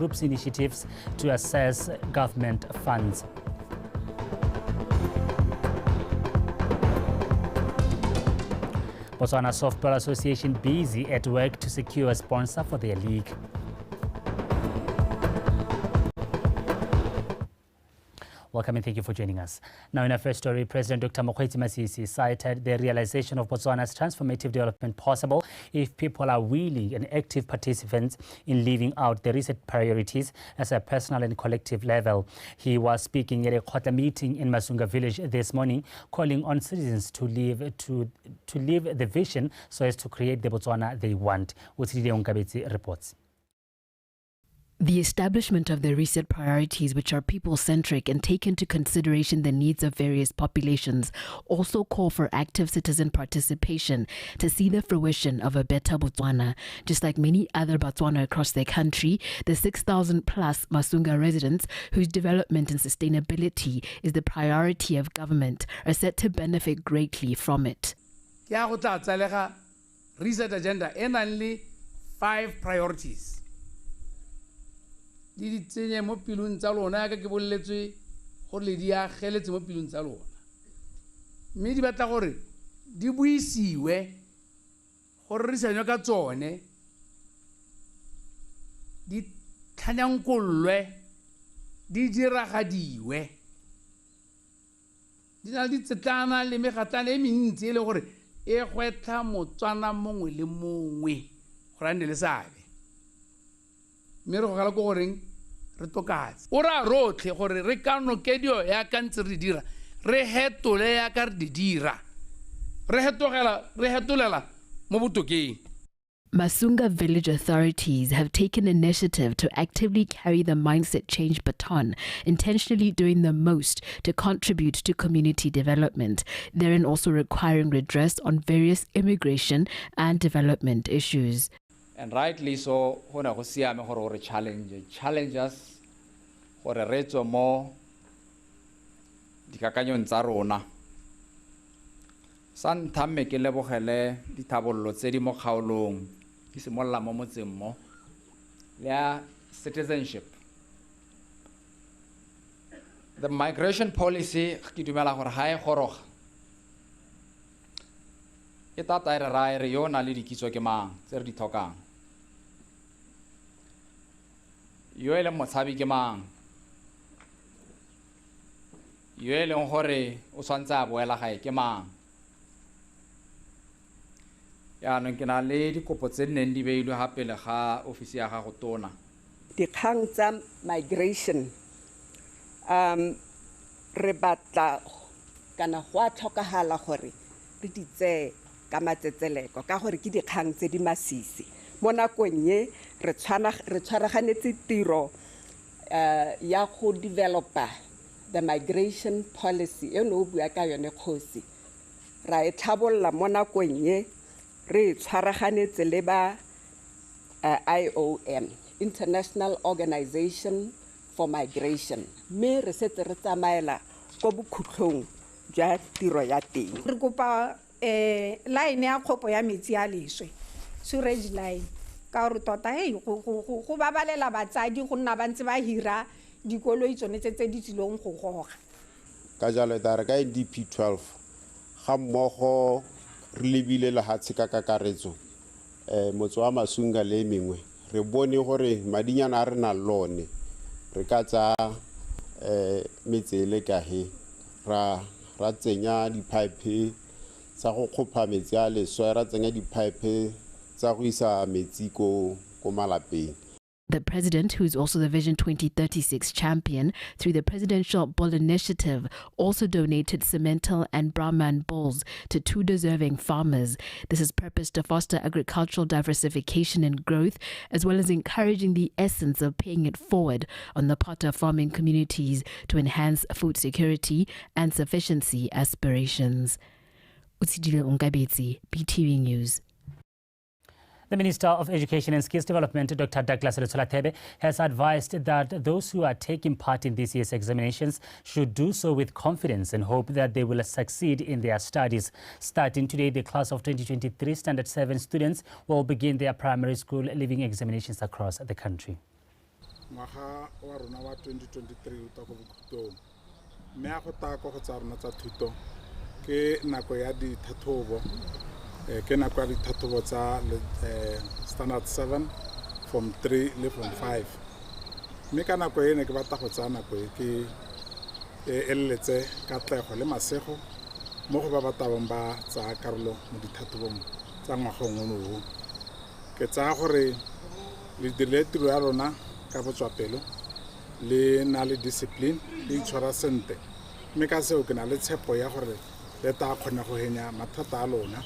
group's initiatives to assess government funds. Botswana Softball Association busy at work to secure a sponsor for their league. Welcome and thank you for joining us. Now in our first story, President Dr. Mokgweetsi Masisi cited the realization of Botswana's transformative development possible if people are willing and active participants in living out the reset priorities as a personal and collective level. He was speaking at a Khotla meeting in Masunga village this morning, calling on citizens to live the vision so as to create the Botswana they want. Utsile Nkabetsi reports. The establishment of the reset priorities, which are people-centric and take into consideration the needs of various populations, also call for active citizen participation to see the fruition of a better Botswana. Just like many other Botswana across the country, the 6,000 plus Masunga residents whose development and sustainability is the priority of government are set to benefit greatly from it. Reset agenda and only 5 priorities. Di tsenye mo pilung tsa lona ka ke bolletswe gore le dia geletse mo pilung tsa lona mme di batla gore di buisiwe gore re senyo ka tsone di tlhanyankolwe di diragadiwe di na di tsetlana le megatlana e mentsi e le gore e gwetla Motswana mongwe le mongwe gore a nne le seabe mme re go gala go goreng re tokatse o ra rotlhe gore re ka nokedio ya ka ntse re dira re hetole ya ka re di dira re hetolela mo botokeng. Masunga village authorities have taken initiative to actively carry the mindset change baton, intentionally doing the most to contribute to community development, therein also requiring redress on various immigration and development issues. And rightly so, hona go siame gore re challenge us gore re tswe mo dikakanyong tsa rona. Sa nthame ke lebogele dithabollo tse di mo kgaolong di simolla mo motseng mo le citizenship. The migration policy ke dumela gore ha e goroga e tata re ra re yo na le dikitso ke mang tse re di tlhokang yo ele motshabi ke mang yo ele gore o swantsa boela gae ke mang ya no ke na le dikopo tse neng di beilwe gape le ga ofisi ya ga go tona dikgang tsa migration re batla kana go a tlhokagala gore re ditse ka matsetseleko ka gore ke dikgang tse di masisi mo nakong ye re tshwaraganetse tiro ya go developa the migration policy eno o bua ka yone kgosi ra e tlhabolla mo nakong ye re tshwaraganetse le ba IOM, International Organization for Migration, me re setse re tsamaela go bokhutlong jwa tiro ya teng. Re kopa line ya khopo ya metsi a leswe sewage line ka gore tota go babalela batsadi go nna bantse ba hira dikoloi tsone tse di tsilong go goga ka jalo tare ka DP 12 ga mmogo re lebile le hatse ka kakaretso motso wa Masunga le mengwe re bone gore madinyana a rena lone re ka tsa metsele ka he ra tsenya di-pipe tsa go khopha metsi a leswe ra tsenya di-pipe tsa go isa metsi ko malapeng. The president, who is also the Vision 2036 champion through the Presidential Bull Initiative, also donated Simmental and Brahman bulls to 2 deserving farmers. This is purposed to foster agricultural diversification and growth, as well as encouraging the essence of paying it forward on the part of farming communities to enhance food security and sufficiency aspirations. Utsidile Nkabetsi, BTV News. The Minister of Education and Skills Development, Dr. Douglas Letsolatebe, has advised that those who are taking part in this year's examinations should do so with confidence and hope that they will succeed in their studies. Starting today, the class of 2023 Standard 7 students will begin their primary school leaving examinations across the country. ngwaga wa rona wa 2023 o ta go bokhutong mme a go ta go tsa rona tsa thuto ke nako ya dithathobo ke nako ya dithathobo tsa standard 7 form 3 le form 5 mme ka nako ene ke batla go tsaya nako e ke eletse katlego le masego mo go ba batabang ba tsa karolo mo dithathobong tsa ngwaga ngwe ke tsaya gore le dirile tiro ya rona ka botswapelo le na le discipline le itshwara sente mme ka seo ke na le tshepo ya gore le ta kgona go henya mathata a lona.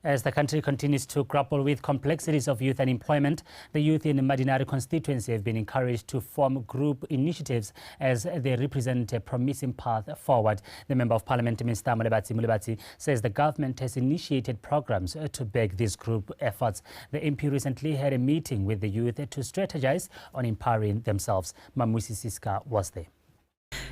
As the country continues to grapple with complexities of youth unemployment, the youth in the Madinari constituency have been encouraged to form group initiatives as they represent a promising path forward. The Member of Parliament, Mr. Mulebati, says the government has initiated programs to back these group efforts. The MP recently had a meeting with the youth to strategize on empowering themselves. Mamusi Siska was there.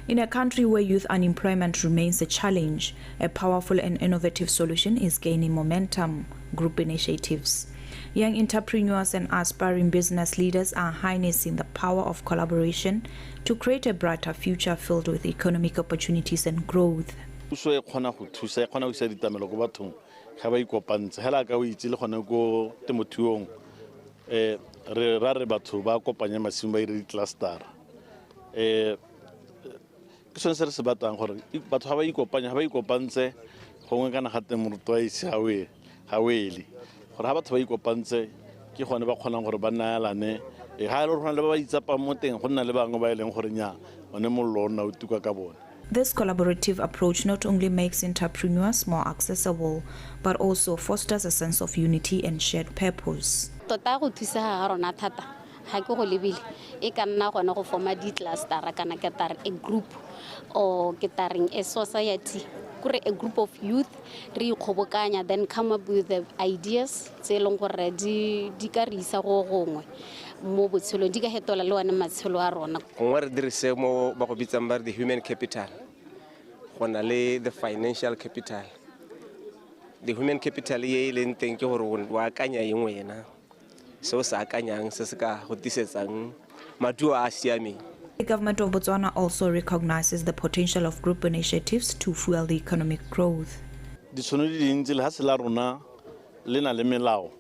In a country where youth unemployment remains a challenge, a powerful and innovative solution is gaining momentum: group initiatives. Young entrepreneurs and aspiring business leaders are harnessing the power of collaboration to create a brighter future filled with economic opportunities and growth. ke sone se re se batlang gore batho ga ba ikopanya ga ba ikopantse gongwe kana gate moruto a ise ga wele gore ga batho ba ikopantse ke gone ba kgonang gore ba nayalane ga le rona le ba ba itsapa mo teng go nna le bangwe ba e leng gore nya one mollo o nna o tuka ka bone. This collaborative approach not only makes entrepreneurs more accessible, but also fosters a sense of unity and shared purpose. Tota go thusa ga rona thata ga ke go lebile e ka nna gona go forma di-cluster kana ke tare a group or ke tare a society kore a group of youth re ikgobokanya then come up with the ideas tse leng gore di ka re isa go gongwe mo botshelong di ka hetola le one matshelo a rona. Gongwe re dirise mo ba go bitsang ba the human capital gona le the financial capital. The human capital ye le nteng ke gore wa akanya eng wena so sa akanyang se se ka go tisetsang maduo a siameng. The government of Botswana also recognizes the potential of group initiatives to fuel the economic growth. Ditšhono di dintsi le ha se la rona le na le melao,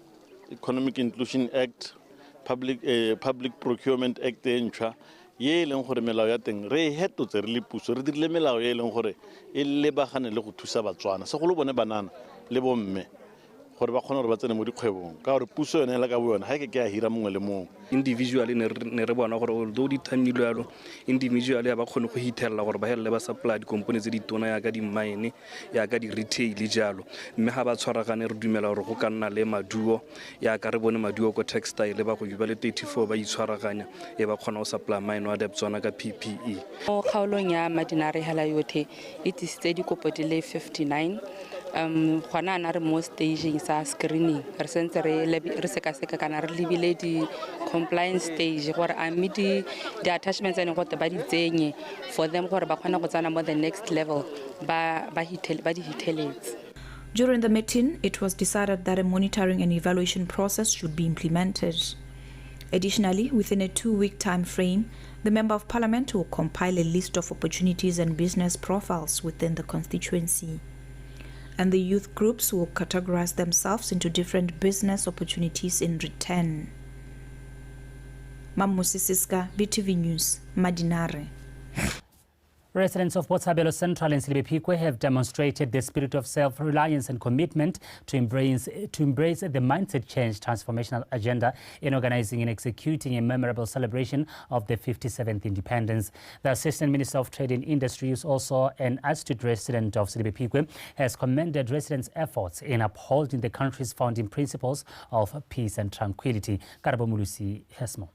Economic Inclusion Act, Public Procurement Act e ntšhwa ye e leng gore melao ya teng re hetotse re le puso re dirile melao ye e leng gore e lebagane le go thusa Batswana segolo bone banana le bomme gore ba kgone gore ba tsene mo dikgwebong ka gore puso yone la ka bo yone ga ke a hira mongwe le mongwe. Individually ne re bona gore although di thamilwe yalo individually ba kgone go hithella gore ba hele ba supply di-company tse di tona ya ka di-mine ya ka di-retail jalo mme ga ba tshwaragane re dumela gore go ka nna le maduo ya ka re bone maduo ko textile ba go juba le 34 ba itshwaraganya e ba kgona go supply mine wa Botswana ka PPE. Mo kgaolong ya Madinari hala yotlhe e tisitse dikopo di le 59 gona na re mo staging sa screening re sentse re sekaseka kana re lebile di compliance stage gore a meet the attachments ene go ba di tsenye for them gore ba kgona go tsana mo the next level ba di hiteletse. During the meeting, it was decided that a monitoring and evaluation process should be implemented. Additionally, within a 2-week time frame, the Member of Parliament will compile a list of opportunities and business profiles within the constituency. And the youth groups will categorize themselves into different business opportunities in return. Mamusi Siska, BTV News, Madinare. Residents of Botswana Central and Silibepikwe have demonstrated the spirit of self-reliance and commitment to embrace the mindset change transformational agenda in organizing and executing a memorable celebration of the 57th independence. The Assistant Minister of Trade and Industry, is also an astute resident of Silibepikwe, has commended residents' efforts in upholding the country's founding principles of peace and tranquility. Karabo Mulusi has more.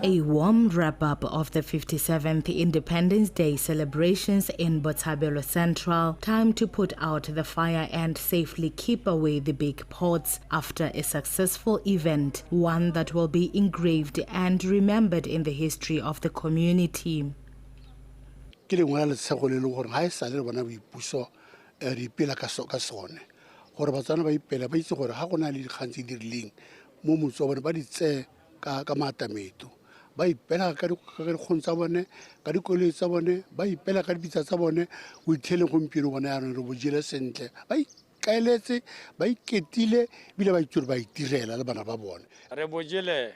A warm wrap-up of the 57th Independence Day celebrations in Botswana Central. Time to put out the fire and safely keep away the big pots after a successful event, one that will be engraved and remembered in the history of the community. ka maatameto ba ipela ka dikgong tsa bone ka dikoloi tsa bone ba ipela ka dipitsa tsa bone o itlhele gompieno bone yaanong re bojele sentle ba ikaeletse ba iketile ebile ba itse gore ba itirela le bana ba bone re bojele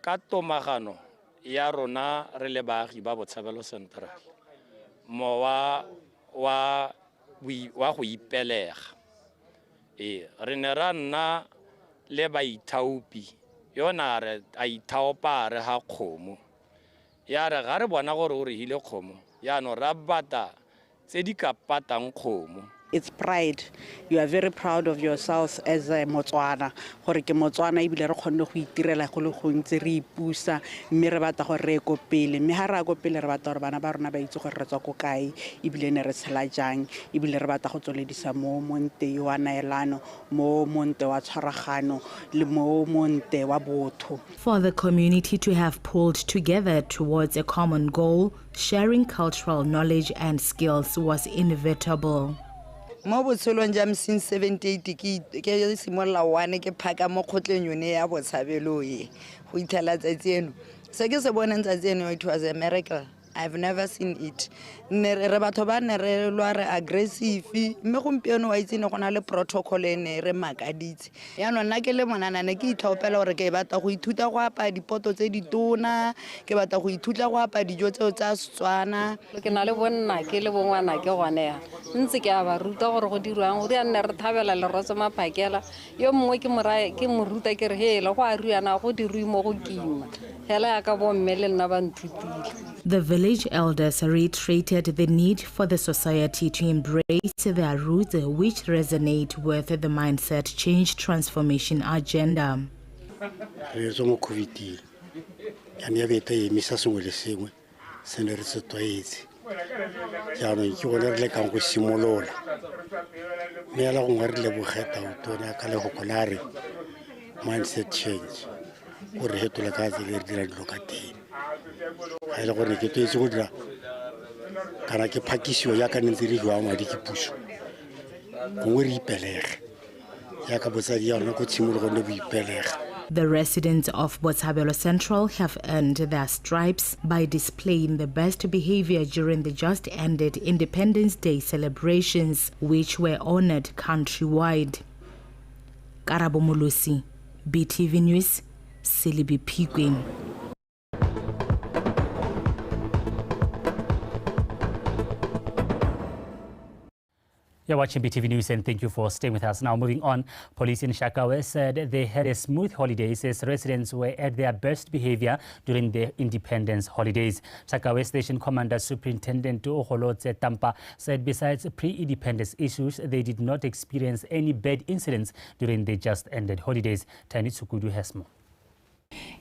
ka tomagano ya rona re le baagi ba Botshabelo Central mowa wa go ipelega re ne ra nna le baithaopi yona re a ithaopa re ha kgomo ya re ga re bona gore o re hile kgomo ya no ra bata tse di ka patang kgomo. It's pride. You are very proud of yourself as a Motswana. Gore ke Motswana ebile re kgonne go itirela go le gontsi re ipusa mme re batla gore re go pele mme ha ra go pele re batla gore bana ba rona ba itse gore re tswa ko kae ebile ne re tshela jang ebile re batla go tsweledisa mo monte wa naelano mo monte wa tshwaragano le mo monte wa botho. For the community to have pulled together towards a common goal, sharing cultural knowledge and skills was inevitable. Mo botshelong jam since 78 ke simolla one ke phaka mo khotleng yone ya Botshabelo e go ithela tsatsi eno se ke se boneng tsatsi eno it was a miracle. I've never seen it. Ne re batho ba ne re lwa re aggressive mme gompieno wa itse ne gona le protocol ene re makaditse ya no nna ke le monana ne ke itlhopela gore ke batla go ithuta go apa dipoto tse di tona ke batla go ithuta go apa dijo tseo tsa Setswana ke na le bonna ke le bongwana ke gone ya ntse ke a ba ruta gore go dirwang go nne re thabela le rotse maphakela yo mongwe ke moruta ke re hela go a riana go dirwe mo go kima hela ya ka bo mme le nna ba nthutile. The village elders reiterated the need for the society to embrace their roots, which resonate with the mindset change transformation agenda. Mindset change. I don't want to get to his order. Can I get Pakisio Yakan and the Rihuama Dikipush? Wuri Peler Yakabosadia, no good simul on the Peler. The residents of Botshabelo Central have earned their stripes by displaying the best behavior during the just ended Independence Day celebrations, which were honored countrywide. Karabo Mulusi, BTV News, Silibi Pigwin. You're watching BTV News and thank you for staying with us. Now moving on, police in Shakawe said they had a smooth holidays as residents were at their best behavior during the independence holidays. Shakawe Station Commander Superintendent Oholotse Tampa said besides pre-independence issues, they did not experience any bad incidents during the just ended holidays. Tani Tsukudu has more.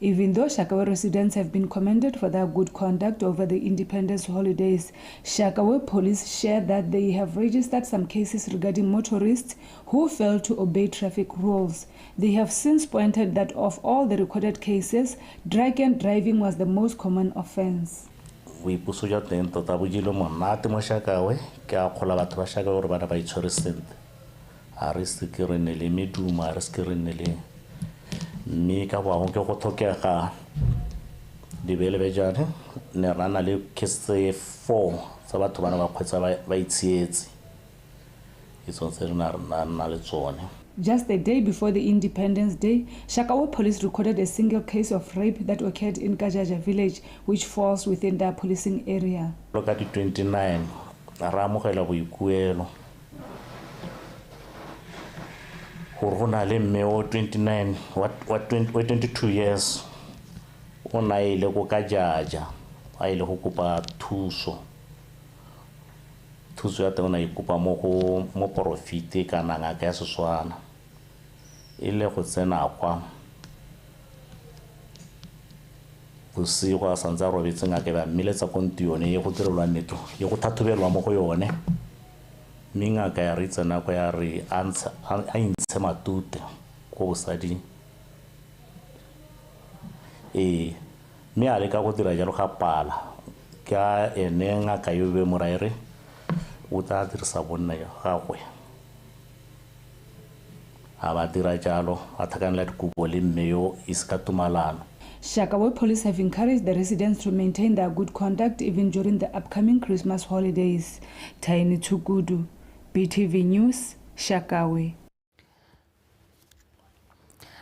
Even though Shakawe residents have been commended for their good conduct over the independence holidays, Shakawe police shared that they have registered some cases regarding motorists who failed to obey traffic rules. They have since pointed that of all the recorded cases, drunken driving was the most common offense. We pusuja tento tabujilo monate mo Shakawe ke a khola batho ba Shakawe gore bana ba itshwere sentle. Arrest ke re ne le meduma arrest ke re ne le me ka wa go tlhokega dibele bejane ne rana le kese 4 sa batho bana ba kgwetsa ba itsietse itso tse rena le tsone. Just the day before the Independence Day, Shakawe police recorded a single case of rape that occurred in Kajaja village, which falls within their policing area. Look at the 29 ra mogela boikuelo Corona le meo 29 what 22 years ona ile go Kajaja a ile go kopa thuso ya tona ikopa mo profit kana ngaka ya Setswana ile go tsena kwa bosigo a santsa robetse ngaka ba mmiletsa kontione ye go direlwa netlo ye go thathobelwa mo go yone minga ka ya ritsa na kwa ya re ansa a intse matute go bosadi me a le ka go dira jalo ga pala ka ene ngaka yo be moraire o ta dirisa bonna ya gagwe a ba dira jalo a thakana le dikubo le mme yo iska tumalano. Shakawe police have encouraged the residents to maintain their good conduct even during the upcoming Christmas holidays. Taini Tugudu, BTV News, Shakawe.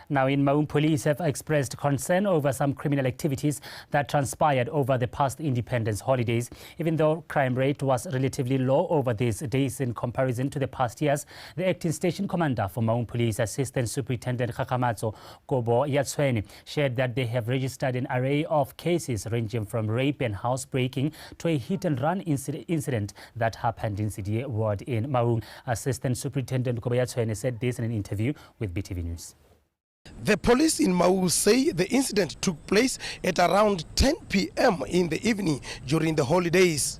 Now in Maun, police have expressed concern over some criminal activities that transpired over the past independence holidays. Even though crime rate was relatively low over these days in comparison to the past years, the acting station commander for Maun Police, Assistant Superintendent Kakamatso Kobo Yatsweni, shared that they have registered an array of cases ranging from rape and housebreaking to a hit-and-run incident that happened in Sidie Ward in Maun. Assistant Superintendent Kobo Yatsweni said this in an interview with BTV News. The police in Mau say the incident took place at around 10 p.m. in the evening during the holidays.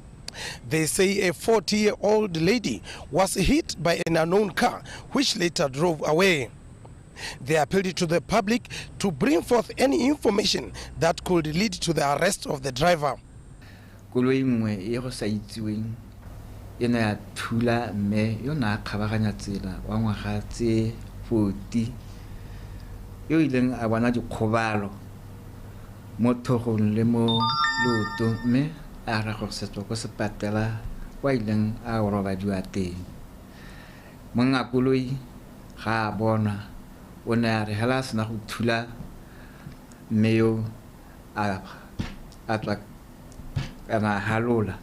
They say a 40-year-old lady was hit by an unknown car, which later drove away. They appealed to the public to bring forth any information that could lead to the arrest of the driver. yo ileng a bona dikgobalo mo thogong le mo loto mme a ra go setswa go sepatela kwa ileng a robadiwa teng monga koloi ga a bona o ne a re hela sena go thula mme yo a tswa kana halola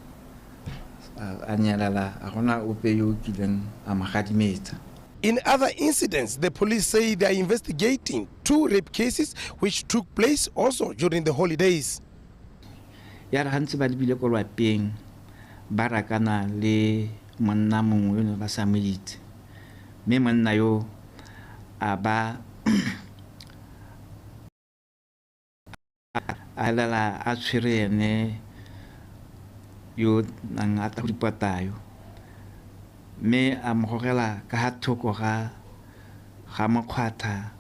a nyalala a gona ope yo kileng a magadimetsa. In other incidents, the police say they are investigating 2 rape cases which took place also during the holidays. Ya hantse ba dibile ko lwapeng ba rakana le monna mongwe ne ba sameditse mme monna yo a ba a lala a tshwere ene yo nang a ta dipatayo me a mogogela ka ha thoko ga mokgwatha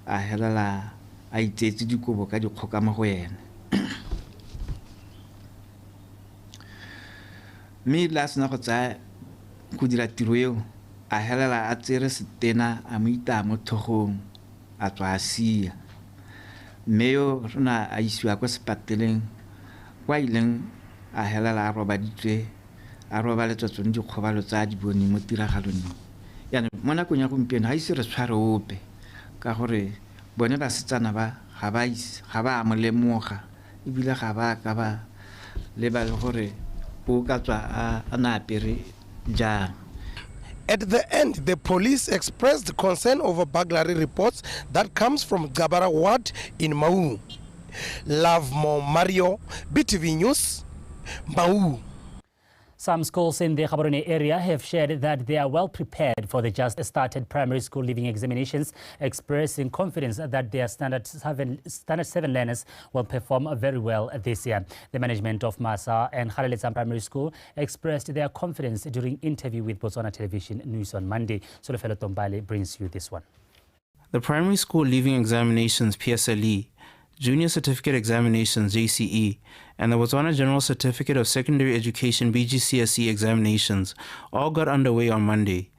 a helela a itsetse dikobo ka dikgoka mo go yena me la sena go tsa go dira tiro eo a helela a tsere setena a mo ita mo thogong a tswa a sia mme yo rona a isiwa kwa sepateleng kwa ileng a helela a robaditswe a robaletswa tsone dikgobalo tsa di bone mo tiragalong yana mo nakong ya gompieno ga ise re tshware ope ka gore bone ba setsana ba ga ba mo lemoga ebile ga ba ka ba le ba le gore o ka tswa a na apere jang. At the end, the police expressed concern over burglary reports that comes from Gabara Ward in Mau. Love Mo Mario, BTV News, Mau. Some schools in the Gaborone area have shared that they are well prepared for the just started primary school leaving examinations, expressing confidence that their Standard 7 learners will perform very well this year. The management of Masa and Khaleletsang Primary School expressed their confidence during interview with Botswana Television News on Monday. Solofelo Tombale brings you this one. The primary school leaving examinations PSLE, Junior Certificate Examinations JCE, and the Botswana General Certificate of Secondary Education BGCSE examinations all got underway on Monday.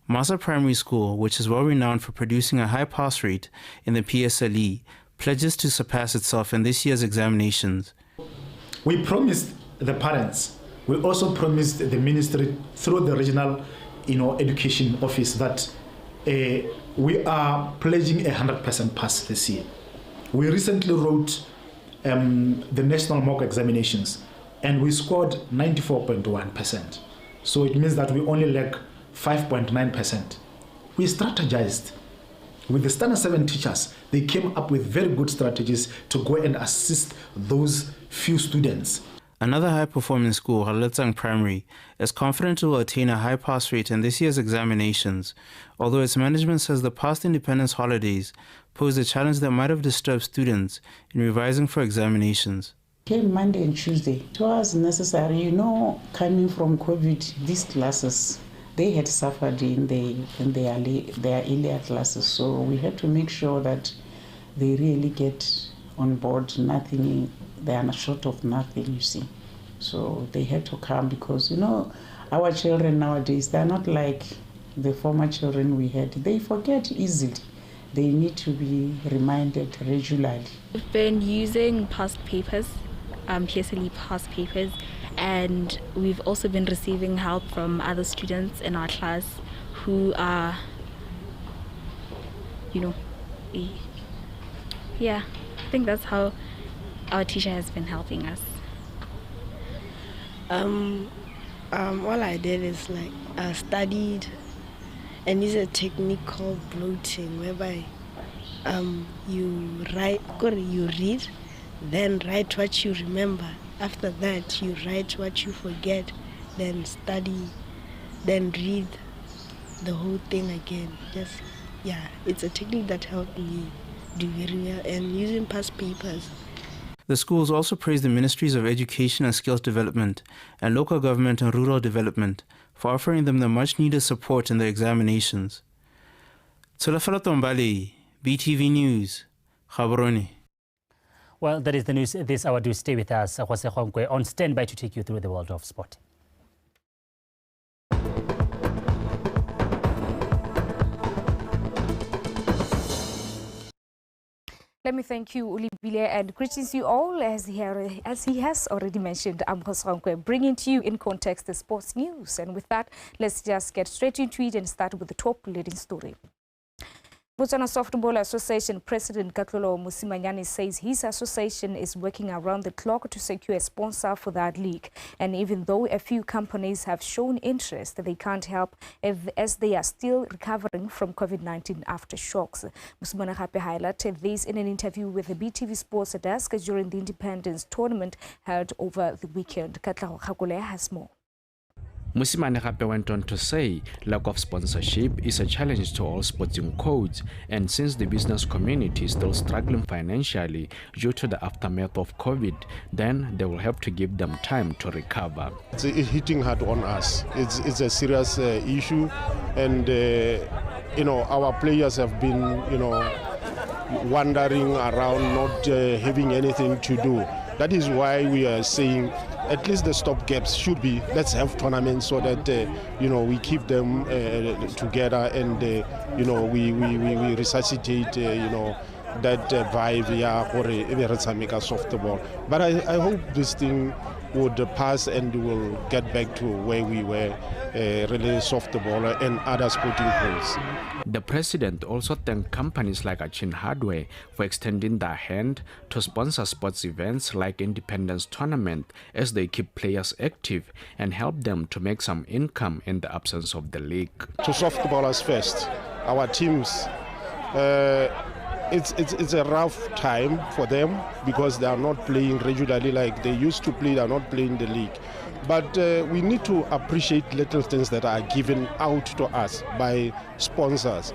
Masa Primary School, which is well renowned for producing a high pass rate in the PSLE, pledges to surpass itself in this year's examinations. We promised the parents, we also promised the ministry through the regional education office that we are pledging 100% pass this year. We recently wrote the national mock examinations and we scored 94.1%. So it means that we only lack 5.9%. We strategized with the Standard 7 teachers. They came up with very good strategies to go and assist those few students. Another high-performing school, Khaleletsang Primary, is confident it will attain a high pass rate in this year's examinations, although its management says the past independence holidays posed a challenge that might have disturbed students in revising for examinations. Came Monday and Tuesday. It was necessary, coming from COVID, these classes, they had suffered in their earlier classes, so we had to make sure that they really get on board. Nothing, they are not short of nothing, you see. So they had to come because, our children nowadays, they're not like the former children we had. They forget easily. they need to be reminded regularly. We've been using past papers, PSLE past papers, and we've also been receiving help from other students in our class who are, yeah, I think that's how our teacher has been helping us. All I did is I studied and it's a technique called bloating, whereby you read, then write what you remember. After that, you write what you forget, then study, then read the whole thing again. It's a technique that helped me do very well, and using past papers. The schools also praised the Ministries of Education and Skills Development and Local Government and Rural Development for offering them the much-needed support in their examinations. Tsolafala Tombale, BTV News, Gaborone. Well, that is the news this hour. Do stay with us. Jose Khonkwe on standby to take you through the world of sport. Let me thank you, Ulibile, and greetings you all. As he has already mentioned, I'm Jose Khonkwe, bringing to you in context the sports news. And with that, let's just get straight into it and start with the top leading story. Botswana Softball Association President Katlolo Musimanyane says his association is working around the clock to secure a sponsor for that league. And even though a few companies have shown interest, they can't help as they are still recovering from COVID-19 aftershocks. Musimanyane highlighted this in an interview with the BTV Sports Desk during the Independence Tournament held over the weekend. Katlego Khakole has more. Musimanyane went on to say lack of sponsorship is a challenge to all sporting codes, and since the business community is still struggling financially due to the aftermath of COVID, then they will have to give them time to recover. It's hitting hard on us. It's a serious issue, and our players have been wandering around, not having anything to do. That is why we are saying at least the stopgaps should be, let's have tournaments so that we keep them together, and we resuscitate that vibe softball. But I hope this thing would pass and will get back to where we were, really softball and other sporting fields. The president also thanked companies like Achin Hardware for extending their hand to sponsor sports events like Independence Tournament as they keep players active and help them to make some income in the absence of the league. To softballers first, our teams, it's a rough time for them because they are not playing regularly like they used to play. They are not playing the league. But we need to appreciate little things that are given out to us by sponsors.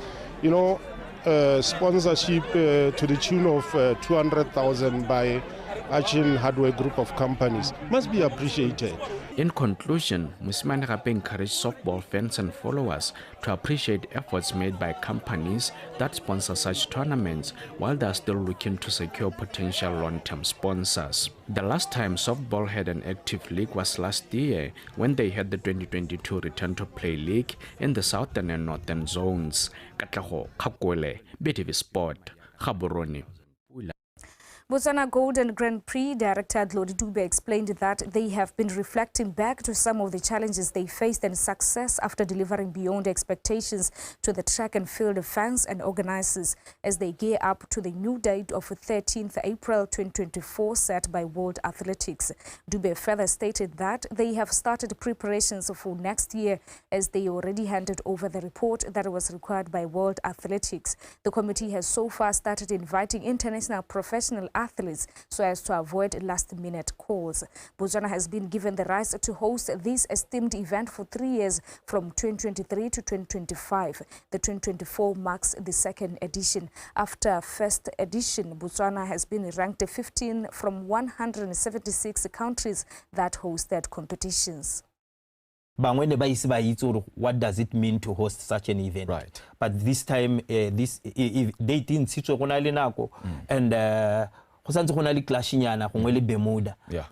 Sponsorship to the tune of 200,000 by Achin Hardware Group of companies must be appreciated. In conclusion, Musimanyane encouraged softball fans and followers to appreciate efforts made by companies that sponsor such tournaments while they are still looking to secure potential long-term sponsors. The last time softball had an active league was last year when they had the 2022 Return to Play League in the southern and northern zones. Katlego Khakwele, BTV Sport, Gaborone. Botswana Golden Grand Prix director Dlodi Dube explained that they have been reflecting back to some of the challenges they faced and success after delivering beyond expectations to the track and field fans and organizers as they gear up to the new date of 13th April 2024 set by World Athletics. Dube further stated that they have started preparations for next year as they already handed over the report that was required by World Athletics. The committee has so far started inviting international professional athletes so as to avoid last-minute calls. Botswana has been given the rights to host this esteemed event for 3 years from 2023 to 2025. The 2024 marks the second edition. After first edition, Botswana has been ranked 15 from 176 countries that hosted competitions. What does it mean to host such an event? Right. But this time, this date in and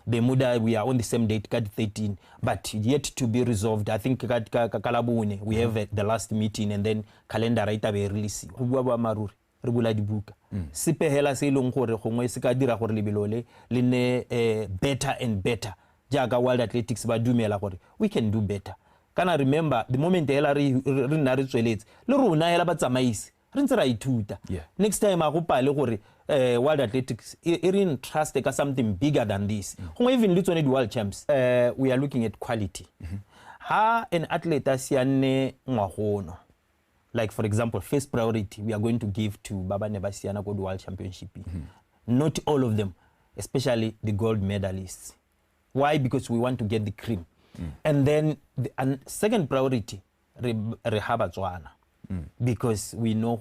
Bermuda, we are on the same date, 13, but yet to be resolved. I think we have the last meeting and then calendar right away release. re bula dibuka sepe hela se ileng gore gongwe se ka dira gore lebelo le ne better and better jaaka World Athletics ba dumela gore we can do better. Kana remember the moment hela re nna re tsweletse le rona hela ba tsamaisi re ntse ra ithuta. Next time a go pale gore World Athletics in trust ka something bigger than this. Even le tsone di world champs we are looking at quality. Ha an athlete asiane ngwagono, like for example first priority we are going to give to Baba Nebasiana go World Championship. Not all of them, especially the gold medalists. Why? Because we want to get the cream. And then the second priority Botswana, because we know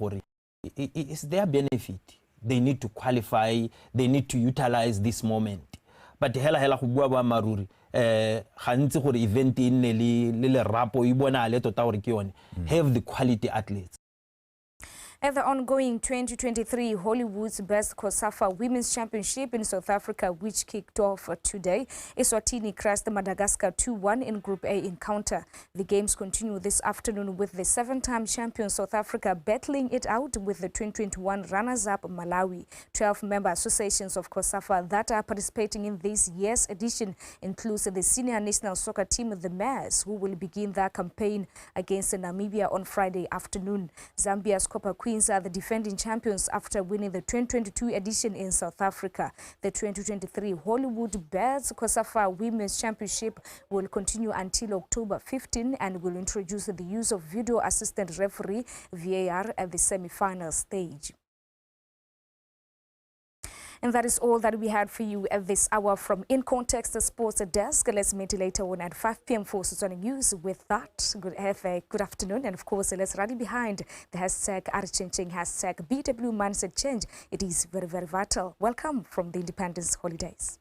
it's their benefit. They need to qualify, they need to utilize this moment. But hela go bua ba maruri gantsi gore event e nne le rapo e bona le tota gore ke yone, have the quality athletes. At the ongoing 2023 Hollywood's Best COSAFA Women's Championship in South Africa, which kicked off today, Eswatini crashed Madagascar 2-1 in Group A encounter. The games continue this afternoon with the 7-time champion South Africa battling it out with the 2021 runners-up Malawi. 12 member associations of COSAFA that are participating in this year's edition includes the senior national soccer team, the Mares, who will begin their campaign against Namibia on Friday afternoon. Zambia's Copper Queens are the defending champions after winning the 2022 edition in South Africa. The 2023 Hollywood Best COSAFA Women's Championship will continue until October 15 and will introduce the use of video assistant referee VAR at the semi-final stage. And that is all that we had for you at this hour from In Context, the Sports Desk. Let's meet later on at 5 p.m. for Suzanne News. With that, good afternoon. And of course, let's rally behind the hashtag #AreChanging, hashtag BW Mindset Change. It is very, very vital. Welcome from the Independence Holidays.